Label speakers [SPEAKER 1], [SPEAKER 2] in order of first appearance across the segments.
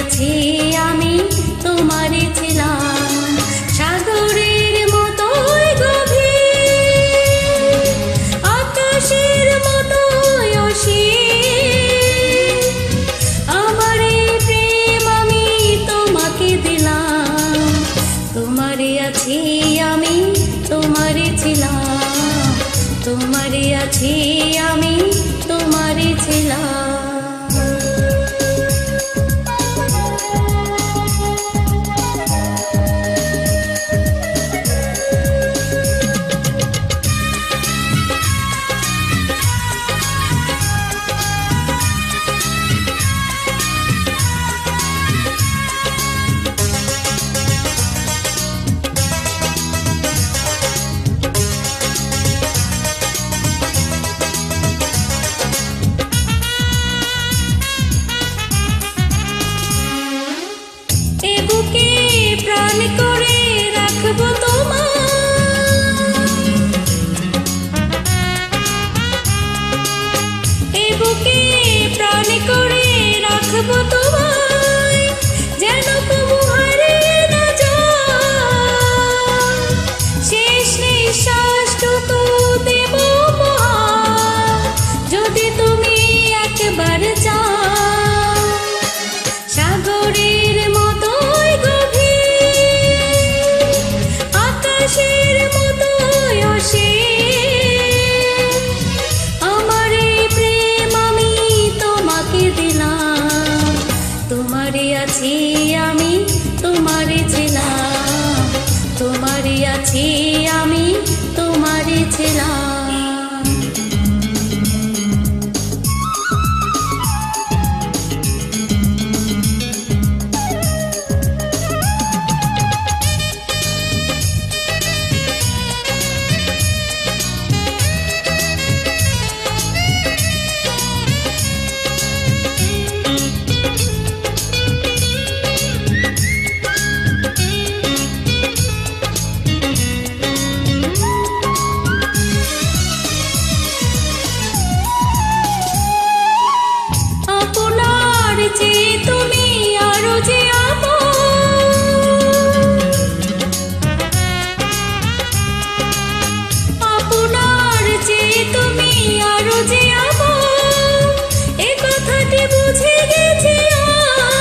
[SPEAKER 1] আছি আমি, তোমারই ছিলাম। সাগরের মতোই গভীর, আকাশের মতোই অসীম, আমার এই প্রেম আমি তোমাকে দিলাম। তোমারই আছি আমি, তোমারই ছিলাম। তোমারই আছি আমি, তোমারই ছিলাম। বুকে প্রাণ করে রাখবো তোমার, এ বুকে প্রাণ করে রাখবো তোমায়, যেন কবু হারিয়ে না যায়। শেষ নিঃশ্বাসটুকু দেব উপহার, যদি তুমি একবার চাও। সাগরের মতোই গভীর, আকাশের মতোই অসীম, আমার এই প্রেম আমি তোমাকে দিলাম। তোমারই আছি আমি, তোমারই ছিলাম। তোমারই আছি আমি, তোমারই ছিলাম। যে তুমি আরো যে আপনার, যে তুমি আরো যে আমার, এ কথাটি বুঝে গেছি আজ।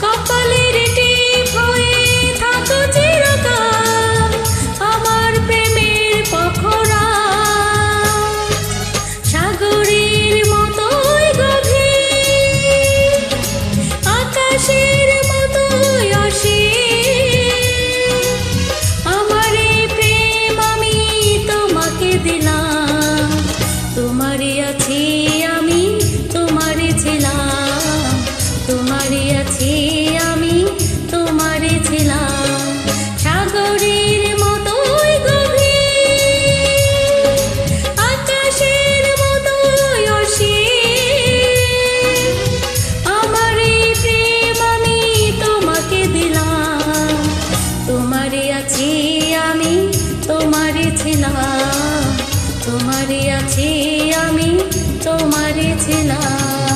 [SPEAKER 1] কপালের টিপ হয়ে থাকো চিরকাল, আমার প্রেমের পখরাজ। সাগরের মতোই গভীর, আকাশের মতোই অসীম, আমার এই প্রেম আমি তোমাকে দিলাম। তোমারই আছি আমি, তোমারই ছিলাম। তোমারই আছি আমি, তোমারই ছিলাম। সাগরের মতোই গভীর, আকাশের মতোই অসীম, আমার এই প্রেম আমি তোমাকে দিলাম। তোমারই আছি আমি, তোমারই ছিলাম। তোমারই আছি আমি, তোমারই ছিলাম।